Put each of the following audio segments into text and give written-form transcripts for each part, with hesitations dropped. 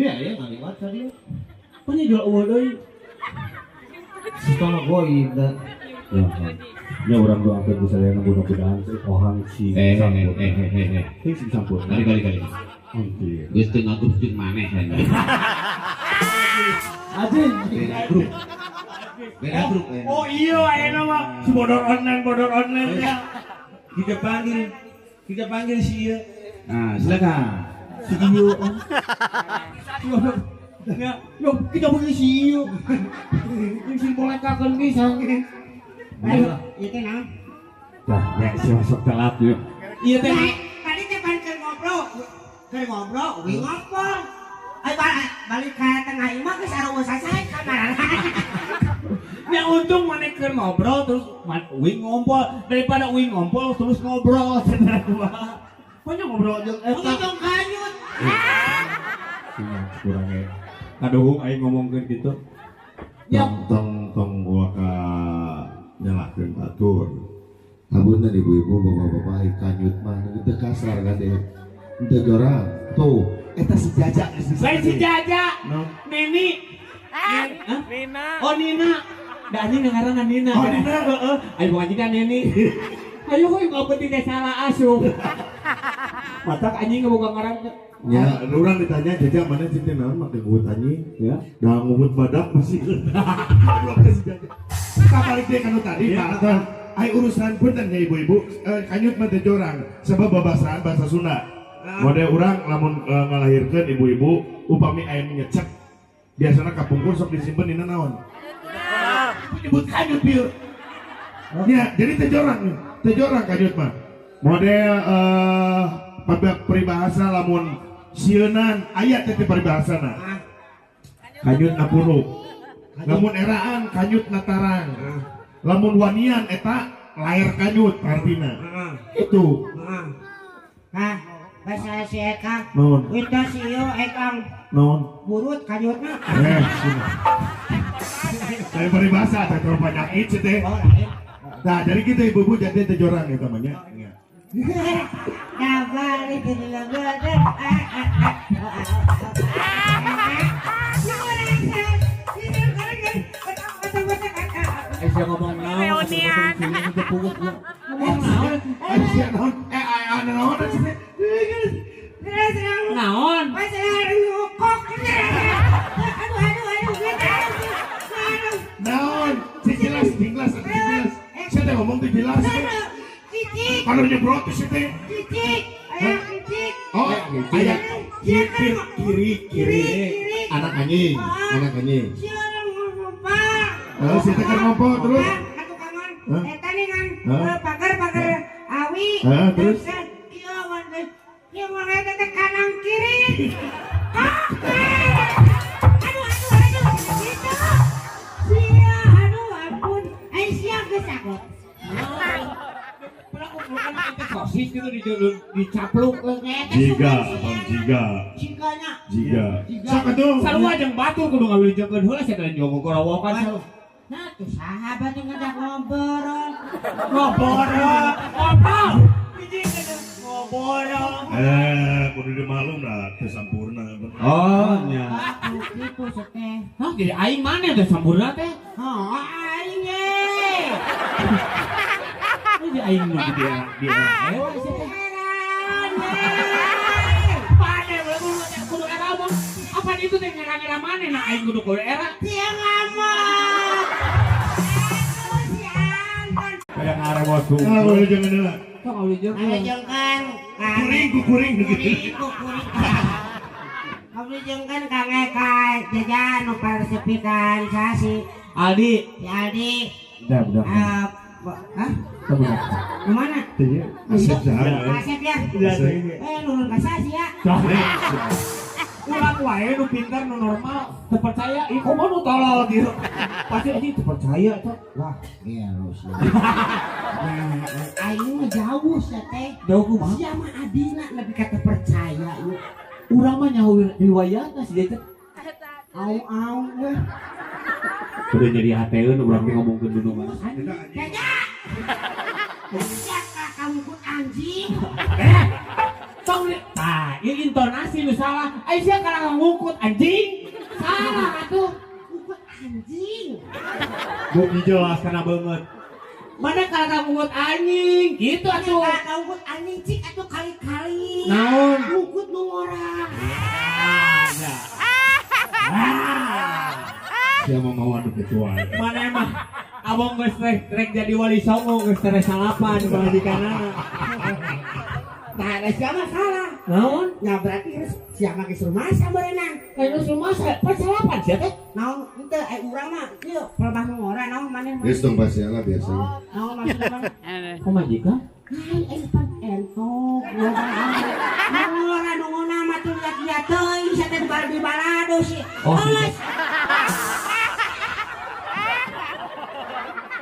Iya ya ngaliwat tadi. Punya jual uang doi. Sekolah goib dah. Ya orang doakan bisa yang mudah-mudahan ohang si sampur. Si sampur. Kali. Anjir. Geus teu ngagrup jeung maneh nya. Anjir. Beda grup. Oh iya ayeuna mah si bodor online ya. Kita panggil si ieu. Nah, silakan. Si ieu. Ya, yo kita panggil si ieu. Yang si boleh kakeun pisan. Ayo, ieu teh naon? Dah, ya si masuk telat yuk. Ieu teh tadi teh pan keur ngobrol, we ngobrol. Ai balik ka tengah imah geus areueuh sasae kamar. ya untung maneh keur ngobrol terus wing ngompol daripada wing ngompol terus ngobrol cenah kumaha. Pokoknya ngobrol jeung eta. Jeung kanyut. Kurangnya. Kaduhung aing ngomongkeun kitu. Tong waka nyalakeun batur. Hapunten ibu-ibu, bapak-bapak, kanyut mah itu kasar kan deh. Itu jorang. Tuh, eta si Jaja. Lain si Jaja. Nini. Nina. Oh Nina. Da anjing ngaranna Nina. Oh, Nina. Heeh. Ayo bukan jadi Nini. Ayo kok enggak penting teh salah asup. Matak anjing bukan ngaran. Ya, orang ditanya Jaja mana cinta naon make ngubut anjing, ya. Dah ngubut badak masih. Belum ke si Jaja. Kabalik dia kanu tadi, Pak. Ai urusan punten ya ibu-ibu, kanyut mah teh jorang sebab babasaan bahasa Sunda. Model urang lamun ngalahirkeun ibu-ibu upami aya nyecek biasana kapungkur sok disimpen dina naon? Nyebut kanyut pieu. Ya, jadi teh jorang kanyut mah. Model peribahasa lamun sieunan aya teh peribahasana. Kanyut napuruk. Lamun eraan kanyut natarang. Lamun wanian eta lair kanyut artina. Itu. Hah, bahasa si Eka. Non. Itu si ieu Ekang Non. burut kanyutna. Saya peribahasa teh terlalu penyakit sih teh. Nah, jadi kita ibu-ibu jadi teh jorang ya namanya. Dah balik ke dalam Siya ngomong naon. Reunian. Ngomong naon. Siya naon? Ano naon sih teh? Naon. Naon? Jelas. Saya teh ngomong teh jelas. Kalau nyebrot sih teh. Oh, ayat kiri. Anak anjing. Si teh keur ngompo terus. Eta nih kan pagar awi. Terus Iya mana teh kanan kiri. Aduh gitu. Sia aduh ampun. Ai sia geus aku. Pernah kumpulkan itu sosis gitu dicapluk Jiga. Siapa tuh? Sarua jeung batur kudu ngawilujeukeun heula sia teh jogo gorowokan. Nah tuh sahabat yang ngajak ngobrol. Kudu dimalum lah, teu sampurna. Oh, nya. Gitu seteh. Hah, jadi aing mana teh sampurna teh? Oh, aing ye. Jadi aing nu dia. Hewan sih teh. Pane belum kudu era mah. Apa itu teh ngera-ngera mana nah aing kudu era? Dia ngomong. Kayak ngarewos tuh. Boleh jangan dulu. Kok ngawilujeukeun? Ngawilujengkeun. Kuring. Ngawilujengkeun Kang Eka jajan nu paresepikan sasi. Aldi. Si Aldi. Udah. Hah? Udah. Kemana? Asep Asep ya? Nurun ka sasi ya? Ulang wae nu pintar nu normal teu percaya ih komo nu tolol gitu pasti anjing teu percaya tuh wah Iya lu sih. Aing mah jauh sia teh. jauh kumaha Sia mah adina lebih kata percaya yuk. urang mah nyaho riwayatna si dia teh Au weh. udah jadi hateun urang teh ngomongkeun dulu mah Jaja. Jaja kamu pun anjing. Tong tah, ieu intonasi nu salah. Ai sia kana ngungkut anjing. Salah atuh. Ngungkut anjing. Beuki jelas kana beungeut. Mana kana ngungkut anjing, gitu atuh. Kana ngungkut anjing cik atuh kali-kali. Naon? Ngungkut nu ngorang. Dia mau adu kecuali. Mana emang abang geus rek jadi wali songo geus tere salapan majikanana. Nah, ada siapa salah? Naon? Ya berarti siapa geus rumasa berenang. Anu rumasa pas salapan sia teh. Naon henteu urang mah ieu pelebah nu ngorang naon maneh mah. Geus tong pasiala biasa. Naon maksudna bang? Pamajikan? Hai empat entok. Ngorang nu ngona mah teu liat-liat teuing sia teh di balado sih. Oh,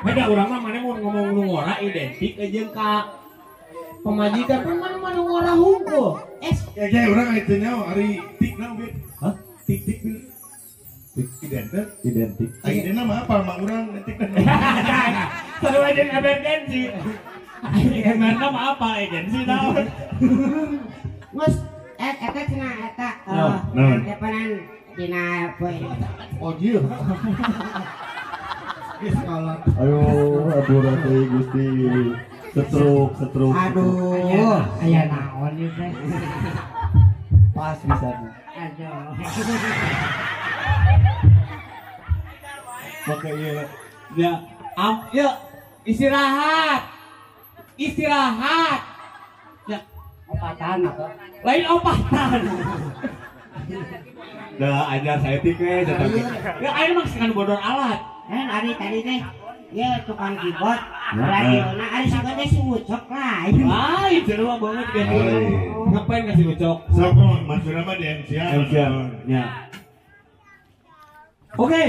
beda urang mah mana mau ngomong nu ngora identik aja ka pemajikan pun mana ngora hungkul. Ya kayak orang itu nya hari tik nang bi. Hah? Tik identik. Ayeuna mah apa mah urang tik kan. Seru aja emergensi. Emergensi mah apa agensi naon? Mus eta cenah eta Naon? depanan dina poe. Oh iya. Ayo, aduh teh Gusti. Setruk. Aduh, aya naon ieu teh? Pas bisa. Aduh. Oke iya. Ya, istirahat. Ya, Opatan atau? lain opatan. Dah ajar saya tiknya jatuh. Ya air maksikan bodor alat. Ari tadi teh ya tukang keyboard radiona ari sagede si ucok lah. Lain jelema banget kan. Ngapain kasih ucok? Sok maksudna mah di MCA. Ya. Oke.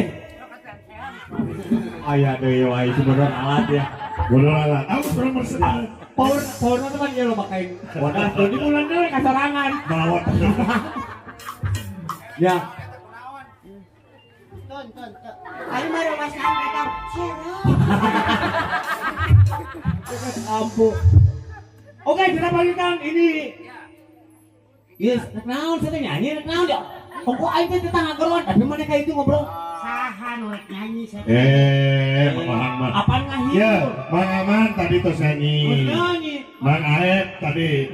Aya deui wae si bodor alat ya. Bodoh lah. Aku kurang bersenang. Power teman ya lo pakai. Wadah tuh di bulan deui kasarangan. Melawat. Ya. Ton. Ari mah rumah sana eta. Ampun. Oke, kita bagikan ini. Yes, naon saya nyanyi, naon ya. Pokok aing teh tetangga geron, tapi mana kayak itu ngobrol. Saha nu rek nyanyi saya. Mang mah. Apaan ngahir? Ya, Mang Aman tadi tos nyanyi. Nyanyi. Mang Aep tadi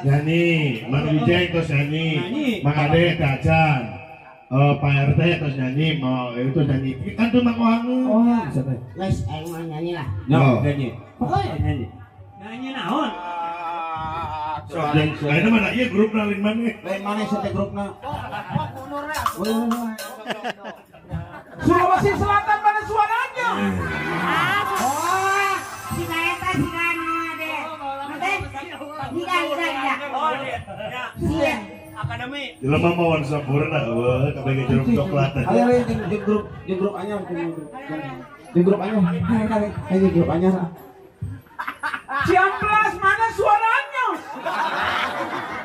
nyanyi. Mang Wijeng tos nyanyi. Mang Ade tajan. Pak RT tos nyanyi, mau itu nyanyi. Kan tuh Mang Ohangu. Oh, bisa teh. Guys, aing mah nyanyi lah. No. Nyanyi. Pokoknya nyanyi. Nyanyi naon? Ayeuna mana ieu grup lain mana? Lain mana sate grupna? Sulawesi Selatan mana suaranya? Oh, si eta si kana deh. Nanti tidak. Oh, dia. Sia. Akademi. Jelema mah wan sampurna eueuh kabeh jeruk coklat. Ayo di grup anyar di grup anyar. Ayo di grup anyar. Ciamplas mana suaranya?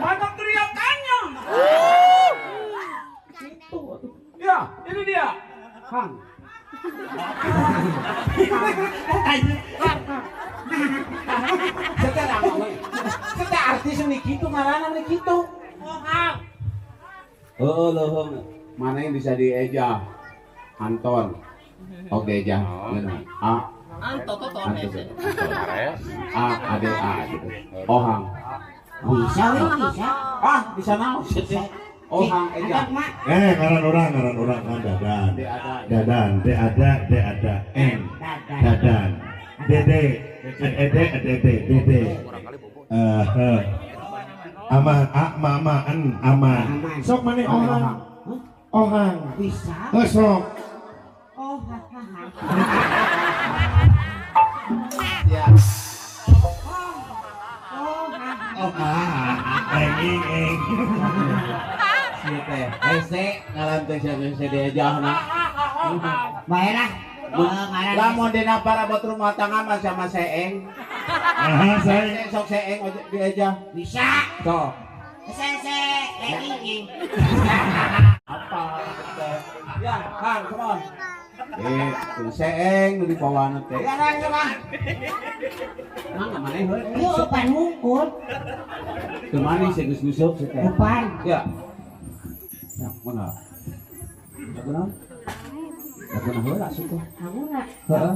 Mana teriakannya? Itu. Ya, ini dia. Kang. Kita artis ini gitu, ngaranna ini gitu. Leuheung mana yang bisa dieja? Anton. Oke eja. Anton. Ade gitu. Ohang. Bisa we bisa. Bisa naon sih? Ohang eja. Ngaran orang kan dadan. De ada en. Dadan. Dede. Aman, aman. Sok mana ohang? Ohang. Bisa. Sok. Oh, hahaha. Ya. Eng. Ieu teh hese ngalanteun sia diejahna. Bae lah. Lamun dina parabot rumah tangga mah sama seeng. Saya. Sok seeng diejah. Bisa. Sok. Sese, legging. Apa? Ya, Kang, come on. Itu seeng nu dibawa teh. Ya lah. Mangga maneh heuh. Yuk pan hungkul. Teu manis geus guseup teh. Depan. Ya. Ya, mana? Lagu heula suku. Kamu nak. Heeh.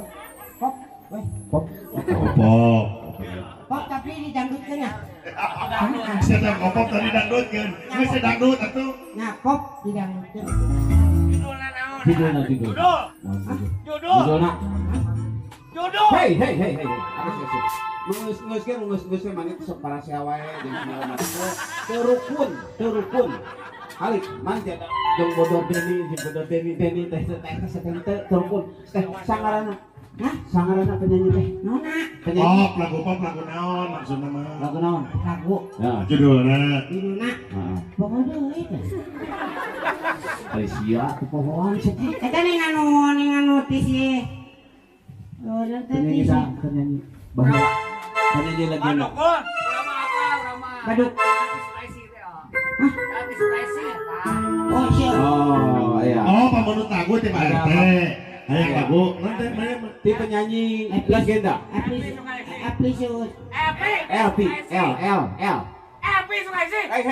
Pop. Weh. Pop. Opop. Pop tapi didangdutkeun ya. Sedang opop tadi dangdutkeun. Geus dangdut atuh. Nah, pop didangdutkeun. Judulna judul. Judulna. Jodoh. Hei. Ngeus ke mana sok para siawae jeung segala macam. Terukun. Alik manja jeung bodor Deni teh terukun. Sangarana. Hah? Sangarana penyanyi teh. Nona. Pop lagu naon maksudna mah? Lagu naon? Lagu. Ya, Judulna. Judulna. heeh. Pokoknya itu. Alicia kupohoan sih. Eta ning anu tisi. Oh, dan Penyanyi tisi. dah, penyanyi. Bahwa penyanyi lagi Urama nak. apa? Baduk. Oh, siap. Oh, iya. Oh, pamanut lagu teh Pak RT. Hayang lagu. Nanti mana Ti penyanyi legenda. Aplikasi. LP, L. Hei.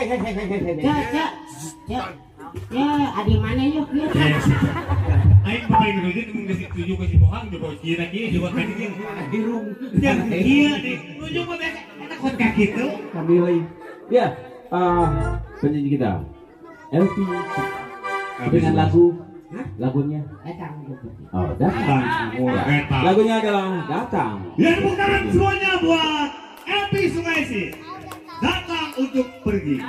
Cak. Ya, adi mana yuk yuk. Aing pemain dulu itu mengisi tujuh ke si Bohang coba kira juga kan ini. Dirung. Yang iya nih, tujuh ke enak kot kaki itu. Kamilih. Ya, penyanyi kita. LP dengan lagunya. Datang. Oh, datang. Lagunya adalah datang. Ya tepuk tangan semuanya buat Epi Sukaisi. Datang untuk pergi.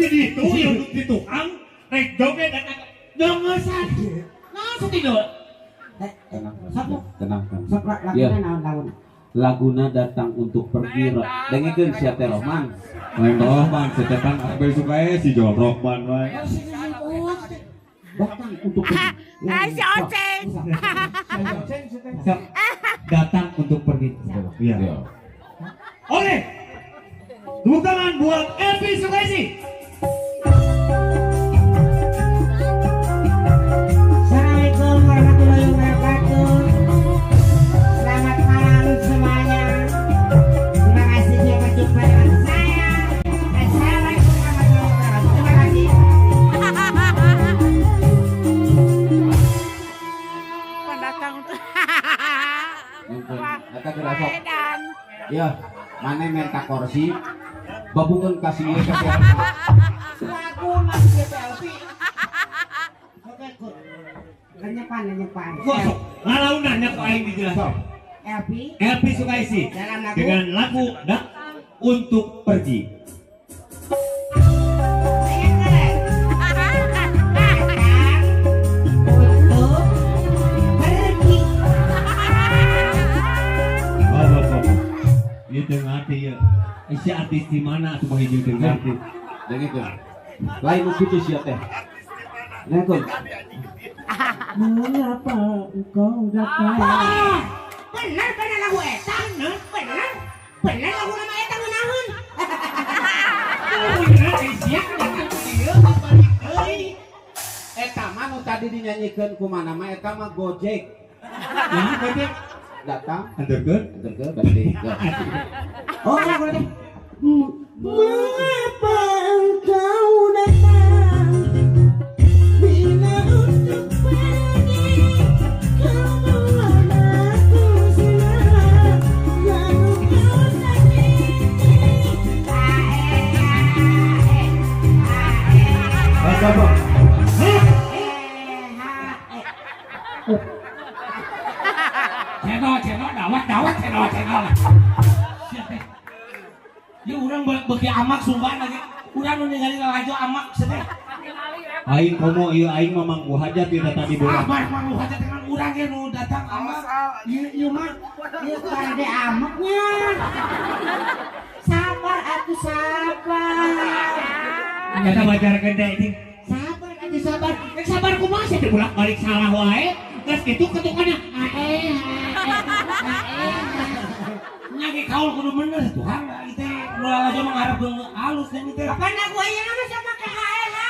Itu yang di tukang rek joget dan jongesan. Nah, setidak. Tenang. Sok Ya. lagunya naon lagun. Laguna datang untuk pergi. Dengekeun sia teh Rohman. Lain Rohman, setepan Abel Sukaisi jual Rohman wae. Datang untuk pergi. Si Oceng. Datang untuk pergi. Iya. Oke. Tepuk tangan buat Epi Sukaisi. Assalamualaikum warahmatullahi wabarakatuh. Selamat malam semuanya. Terima kasih sudah berjumpa dengan saya. Assalamualaikum warahmatullahi wabarakatuh. Terima kasih. Pendatang untuk Eta kerasa. Medan. Ya, mana minta kursi. Babungan kasih ieu ka Lagu masih LP. Oke, good. Lenyepan. Kosok. Ngalau nanya kok aing dijelaskan. LP Epi Sukaisi dalam lagu dengan lagu Datang untuk pergi. Yang keren. Datang untuk pergi. Ieu teu ngarti ya. Si artis di mana atuh mah hiji teu ngarti. Dengekeun. Lain nu kitu sia teh. Dengekeun. Mengapa engkau datang? Bener lagu eta. Bener lagu nama eta ngeunaheun. Eta mah nu tadi dinyanyikan kumana mah eta mah Gojek. Nah, Gojek Datang, anterkeun. berarti. Oh, boleh deh. Mengapa engkau datang bila untuk pergi kemana ku silam lalu kau Cendol dawat cendol. Siapa? Ya urang bagi amak sumban lagi. Urang nu ningali lalajo amak sedeh. Aing komo ieu aing mamang ku hajat ieu tadi bola. Mah hajat dengan urang ge nu datang amat. Ieu mah ieu kade amaknya. Sabar atuh sabar. Kita bajar gede ini. Sabar atuh sabar. Sabar kumaha sih bolak-balik salah wae. Geus kitu ketukannya. Nyake kaul kudu bener Tuhan kita ulah aja mengharap halus dan itu. Kapan aku aya nama sama ke HLH?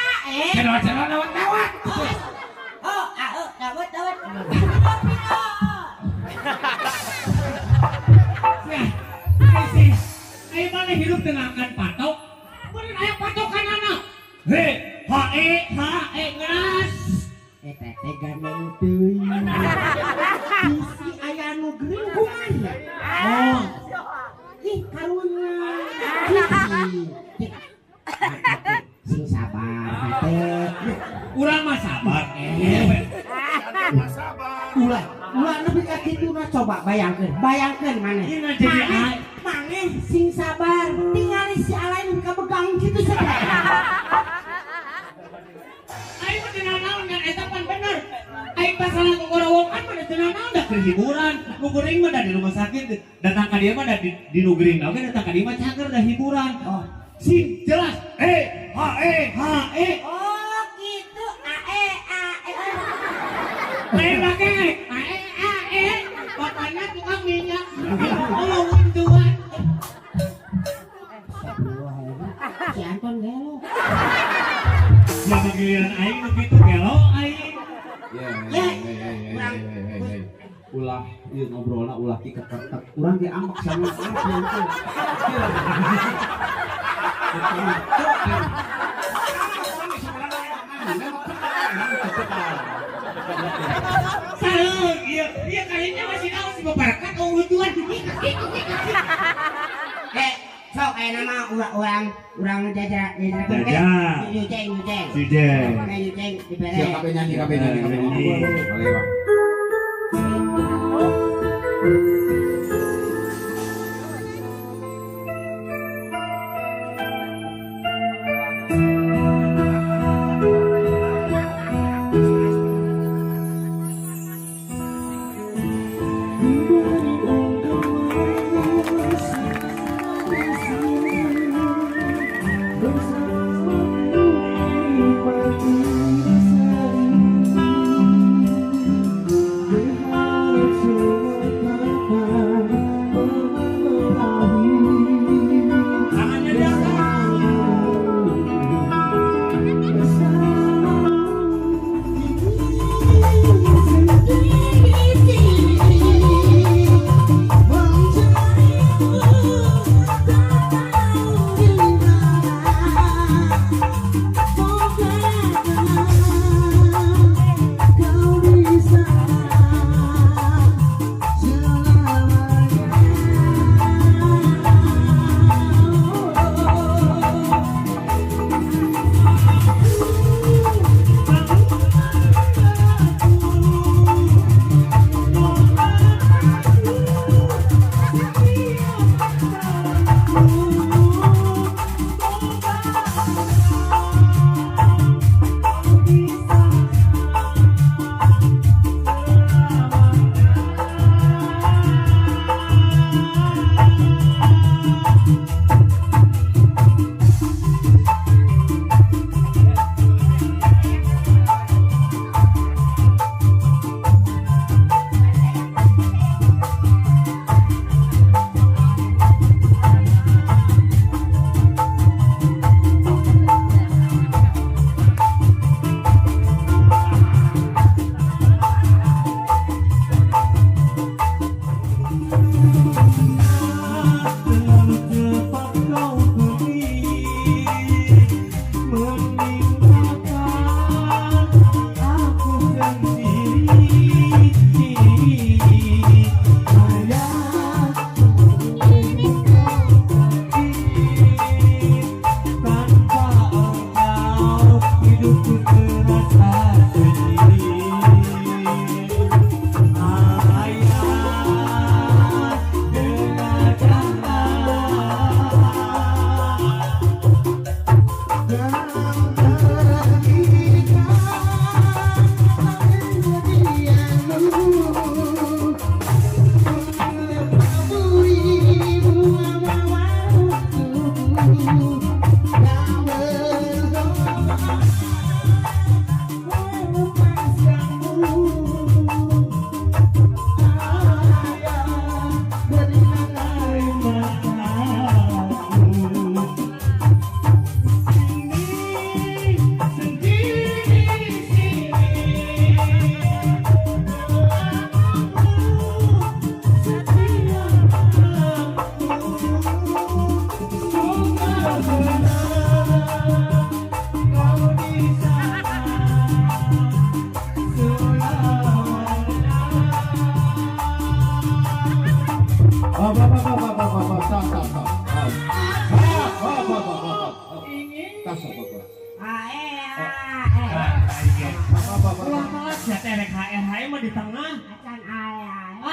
Cenot-cenot dawat-dawat. Oh, dawat. Ayo mana hidup dengan akan patok? Bener aya patokan anak. Hei, hae ngeras. Eta teh gandeng teuing. Isi aya nu geuning kumaha? Oh. Ih, karunya. Sing sabar teh. Urang mah sabar. Ulah nepi ka kituna coba bayangkeun maneh. Ini jadi ai. Maneh sing sabar, tingali si alain kabegang kitu saja. Ayo mah teu naon ngan eta pan bener. Aing pasalan ngorowokan mah teu naon da keur hiburan. Nu geuring mah da di rumah sakit, datang ka dieu mah da di nu geuring oge datang ka dieu mah cager da hiburan. Oh, sing jelas. Hae. Oh, gitu. Ae. Lain lagi. Ae. Bapaknya tukang minyak. Ngomongin tuan. Si Anton gelo. Ya giliran aing nu kitu gelo aing. Ulah ieu ngobrolna ulah kiketek. Urang ge ambek sama itu. Salah, iya kayaknya masih naon si babarkat tuan. Sok aya nama urang jajar Yujeng. Yujeng dibere. Siap kabeh nyanyi. Boleh, Bang.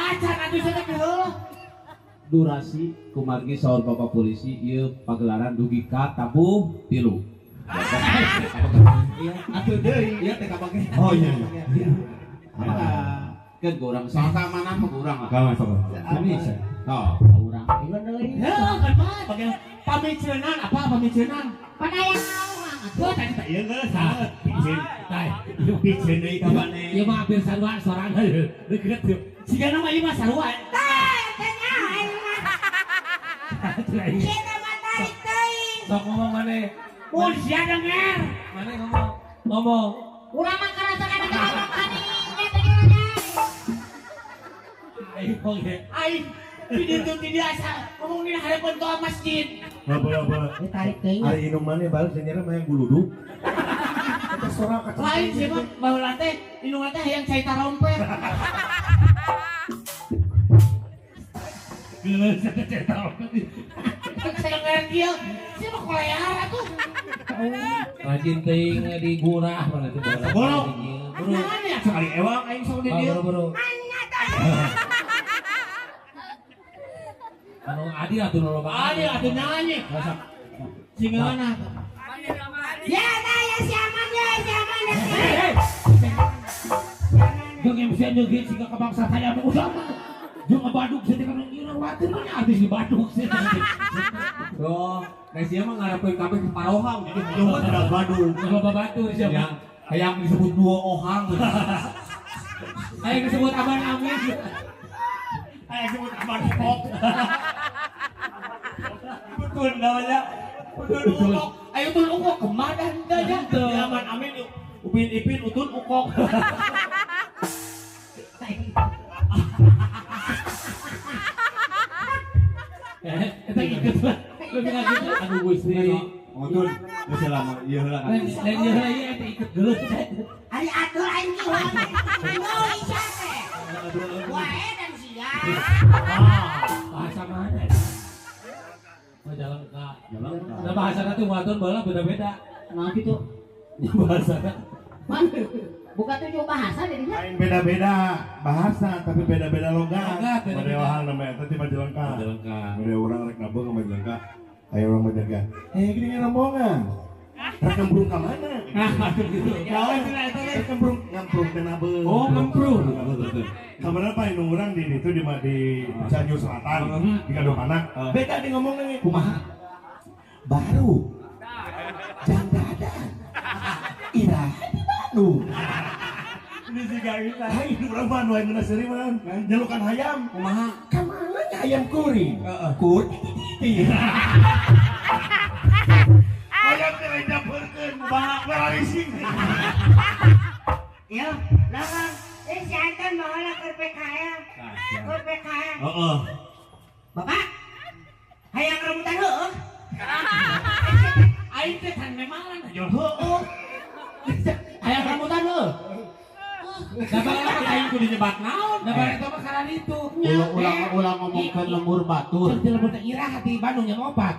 acan atuh saya teh heuh. Durasi kumargi saur Bapak polisi ieu pagelaran dugi ka tabuh 3. Iya, atuh deui ieu teh kabage. Oh iya. Kan urang saha mana mah urang lah. Kamu sama. Bisa. Oh, urang. Ingat deui. Heuh kan mah bagaimana pamiceunan apa pamiceunan? Padayang naon Tuh tadi tak ieu geus saeuh. Picen. Tah, ieu picen deui ka maneh. Ieu mah hampir sarua sorangan deukeut tuh. Sigana mah ieu mah sarua. Kita matarik teuing. Sok ngomong maneh. Mun sia denger. Maneh ngomong. Ngomong. Urang mah karasa kana ngomong kani eta gimana? Aing oge. Aing di ditu ti biasa ngomong di hadapan toa masjid. Apa. Ditarik teuing. Hari inung mana balik senyara mah yang guluduk. Kita sorang kacang. Lain sih mah baheula teh indung teh hayang cai tarompet. Geus cai tarompet. Saya ngerti ya. Siapa kolear atuh? Rajin teuing di gurah mana teh bola. Boro. Nah, ya sekali ewang aing sok di dieu. Boro. Anu adil atuh nu loba. Adil atuh nyanyi. Singeuna. Ya dah ya si aman ya si aman ya. Jeung MC nyeugeun siga ka bangsa saya mah udah. Jeung ngebaduk saya teh kana ngira wateun nya habis dibaduk sih. Bro, Resia mah ngarepkeun kabeh ke parohang jadi cuma ada badung. Loba batur siapa? Ya, hayang disebut duo ohang. Aya disebut Aban Amin. Hayang disebut aman pop. Betul namanya. Betul ukok. Ayo betul ukok kemana dah ya? Aman Amin Upin Ipin Utun ukok. Eta ikut lah. Lebih gitu. Aduh Gusti. Utun, geus lama ieu heula kan. Lain ieu ieu eta ikut geuleuh. Ari atur aing ki urang mah isya teh. Wae dan sia. Bahasa mana? Oh jalan ka. Nah bahasana tuh waton baheula beda-beda. Nah gitu. Bahasana. Bukan 7 bahasa jadinya. Lain beda-beda bahasa tapi beda-beda logat. Logat, beda-beda. Model namanya tadi Majalengka. Majalengka. Model orang rek nabung ke Majalengka. Ayo orang Majalengka. Gini rombongan. Rek nembrung ka mana? Aduh gitu. Rek nembrung ngamprung teh nabeung. Oh, ngemprung. Kabarna paling nu urang di itu di Cianjur Selatan di Kadopanak. Beda di ngomongnya kumaha? Baru. Jandadan. Iraha di Bandung. Ini sih gak bisa. Hai, urang mah nu aya geuna seuri mah nyalukan hayam. Kumaha? Ka mana nya ayam kuring? Hayam teh lain dapurkeun, bahak ngalising. Ya, lawan. Si Anton mau lah ke PKL. Ke PKL. Heeh. Bapak. Hayang rebutan heueuh. Aing teh kan memang jual heueuh. Hayang rambutan heueuh. Dapat aing kudu nyebat naon? Dapat eta mah karena itu. Ulang ngomongkeun lembur batur. Seperti lembur teh irah hati Bandung yang obat.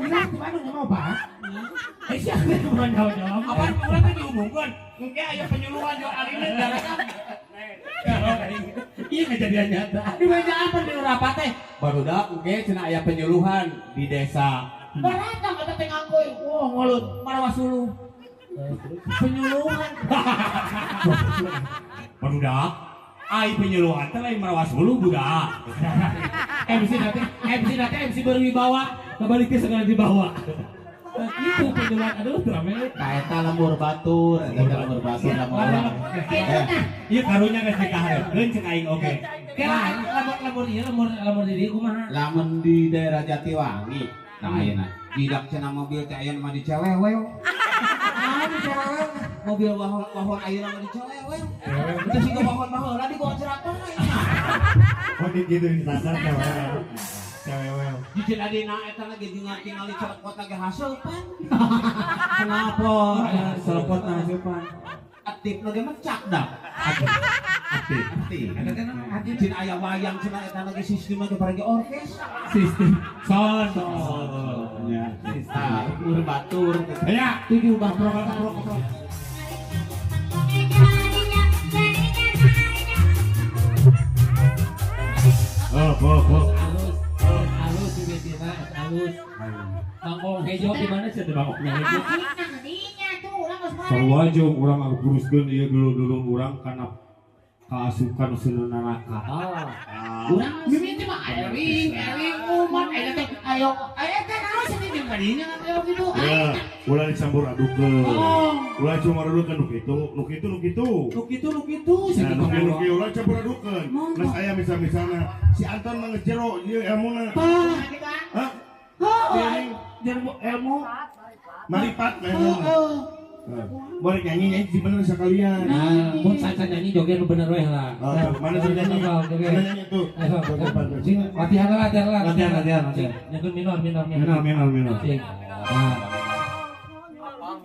Irah di Bandung yang obat. Siapa yang mau jawab? Apa urang teh diumumkeun? Engke aya penyuluhan jual alina jarakan. Iya kejadian nyata. Di meja apa di rapat teh? Barudak engke cenah aya penyuluhan di desa. Baratang eta teh nganggoy. Wah, ngolut marawas dulu. Penyuluhan. Barudak ai penyuluhan teh lain marawas dulu budak. MC berwibawa, kembali ke segala dibawa. Itu penjualan aduh drama. Nah, eta lembur batur, lembur batur lamun. Ieu karunya geus dikahareukeun cek aing oge. Kira lamur ieu lamur di dieu kumaha? Lamun di daerah Jatiwangi, nah ayeuna bidak cenah mobil teh ayeuna mah dicelewew. Ah, dicelewew. Mobil wahon ayeuna mah dicelewew. Itu siga wahon baheula dibawa ceratan ayeuna. Oh gitu di sasar cewek. Cewek. Jijik adina eta lagi tingali copot lagi haseupan. Kenapa? Copot haseupan. Aktif lagi mencak dah. Aktif. Ada kan aktif jin aya wayang cenah eta lagi sistem lagi paragi orkes. Sistem sound. Ya, sistem batur. Ya, 7 bah pro. Jadi Hejo di mana sih bangoknya Hejo? Dinya tuh urang geus mah. Sawajo urang nguruskeun ieu dulu urang kana kaasukan seuneun neraka. Urang mimiti mah ering umat ayo teh naon sih jeung kadinya atuh kitu. Ya, ulah dicampur adukeun. Ulah cuma adukeun nu kitu. Nu kitu sih Nah, kitu. nu ulah campur adukeun. Geus aya misal-misalna si Anton mah ngejero ieu ilmuna. Hah? Ilmu Maripat boleh nyanyi bener sekalian. Nah, mun saca nyanyi joget nu bener we lah. Mana sih nyanyi? Mana nyanyi tuh? Sing latihan lah. latihan. Nyangkeun minor. Sing.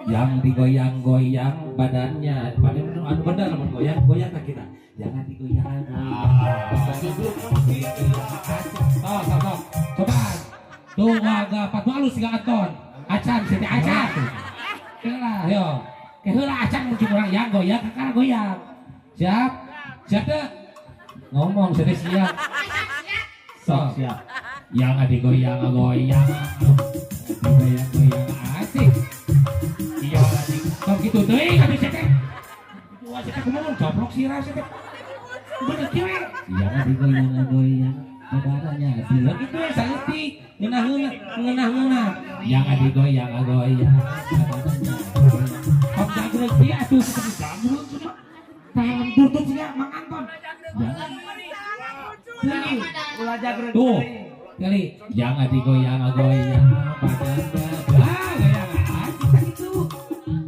Yang digoyang-goyang badannya. Padahal anu bener mun goyang ka kita. Jangan digoyang. Coba. Tuh warga patuh halus siga Anton. Acan, sini acan. Kelah, yo. Keheula acan mungkin orang yang goyang, kakak goyang. Siap? Siap deh. Ngomong sudah siap. Siap. Yang digoyang. Digoyang asik. Iya lagi. Kau gitu deh, kami sete. Dua sete ngomong coplok sirah sete. Bener kieu. Yang digoyang. Badannya bilang itu sakit. Ngenah. Yang digoyang. Badannya. Kau jagrek dia tuh seperti jagrek sudah. Tangan tutup sih Mang Anton. Jangan. Ulah jagrek. Tuh. Kali yang digoyang badannya. Goyang asik itu.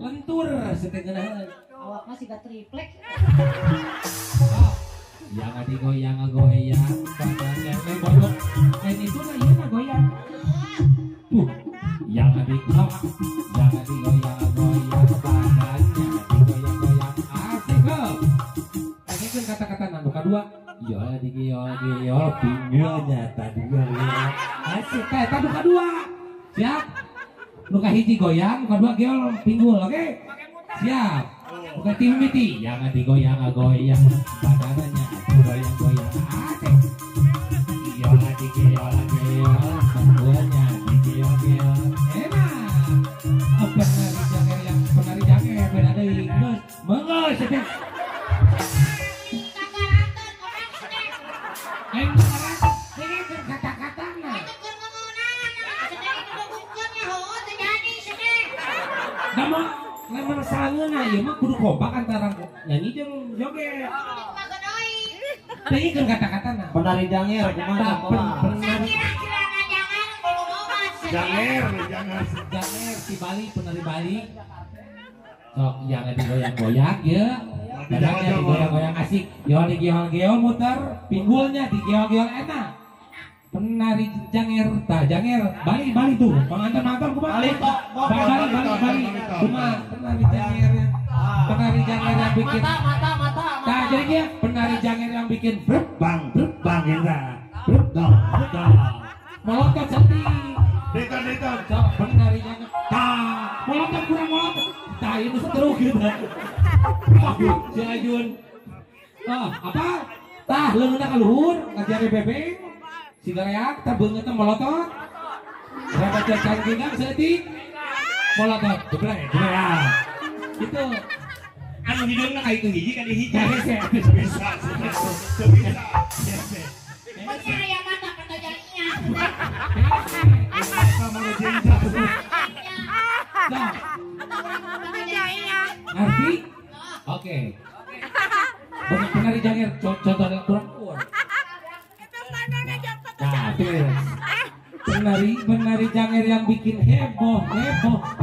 Lentur setengah. Awakna siga triplek. Yang digoyang badannya. Bodoh. Itu lah ieu goyang. Tuh. Yang digoyang badannya. Digoyang asik loh. Pakeun kata-kata nanu kadua. Yol pinggulnya tadi goyang. Asik kayak tadi kadua. Siap. Nu kahiji goyang, nu kadua geol pinggul, oke? Siap. Buka timiti, yang digoyang badannya. Digoyang asik. Yol pinggulnya digeol. Enak. Penari janger beda deui. Monggo sedeng. Kata-katana. Namun lamun sarangeuna ieu mah kudu kompak antara nyanyi jeung joget. Teuing keur kata-katana. Penari janger kumaha Penari Jangan. janger si Bali, penari Bali. Sok yang digoyang-goyang ya. Badannya digoyang-goyang asik. Geol muter, pinggulnya digeol-geol enak. Penari janger, Bali tuh. Pengantin kumaha? Bali. Kumaha penari janger yang bikin Mata. Nah, jadi penari janger yang bikin bang ya. Melotot sedih. Dekan. Sok penari janger. Melotot kurang melotot. Ini seteruk gitu. Si Ajun. Apa? Leungeunna ka luhur, ngajari bebeng. Si gareak tabeungeutna melotot. Rada cangkingan seeutik. Melotot. Jeblek. Gitu. Anu hidungna ka itu hiji ka di hiji. Bisa. Aya mata pertanyaannya. Ngerti? Oke. Penari janger contohnya kurang kuat. Nah, terus. Penari janger yang bikin heboh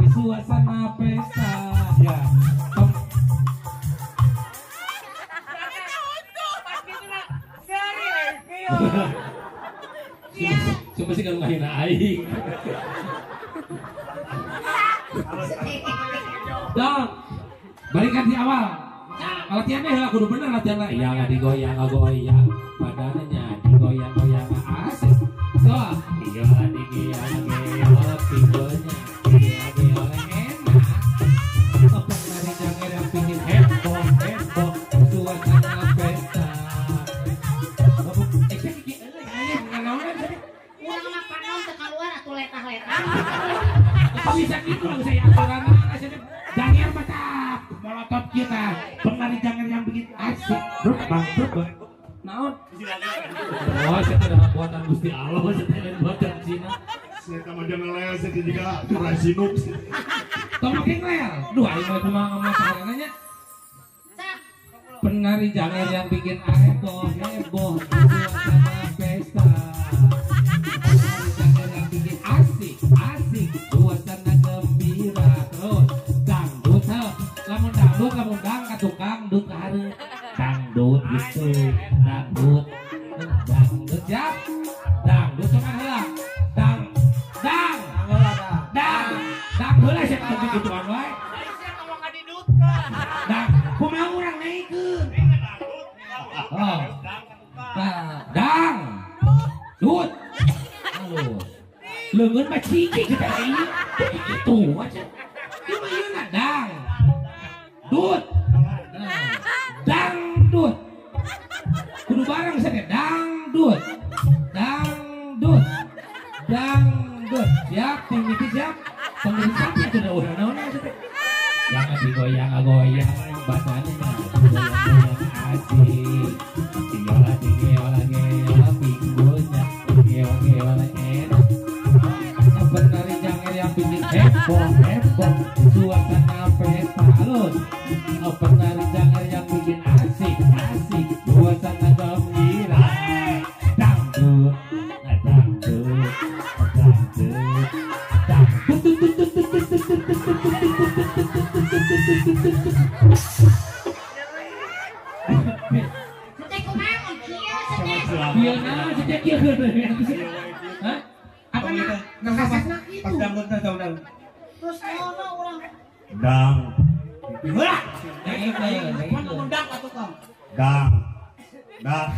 di suasana pesta. Ya. Coba sih kalau ngahina aing. Dong, balikan di awal. Latihannya lah kudu bener latihan lah. Yang digoyang badannya digoyang asik. So, digoyang pinggulnya digoyang enak. Penari janger yang bikin heboh suasana pesta. Urang mah panon teu kaluar atuh letah-letah. Mantep, Pak. Naon? Oh, saya tidak buatan Gusti Allah, saya tidak buatan Cina. Saya sama jangan lea saya juga curah sinuk. Tong makin lel. Duh, ayo mau cuma ngomong nanya. Penari janger yang bikin heboh, heboh, suasana pesta. Penari janger yang bikin asik, asik, suasana gembira. Terus dangdut, lamun dang katukang dut hari. Dangdut gitu, dangdut siap, dangdut cuma heula, dang heula siap tapi gituan wae. Dang, kumaha urang naikeun. Oh, dang, dut, halus, leungeun mah cicing kita ieu, kitu aja. Cuma ieu na dang, dut. Dangdut kudu bareng saya dangdut siap tim itu siap pemirsa itu udah orang jangan digoyang-goyang bahasanya goyang-goyang asik tinggal pinggulnya geol enak penari janger yang bikin heboh suasana pesta halus penari janger yang bikin asik suasana gembira dangdut Apa nih? Pas dangdut tahu dang. Terus ngono urang. Dang, Wah, yang itu mana undang atuh Kang? dang,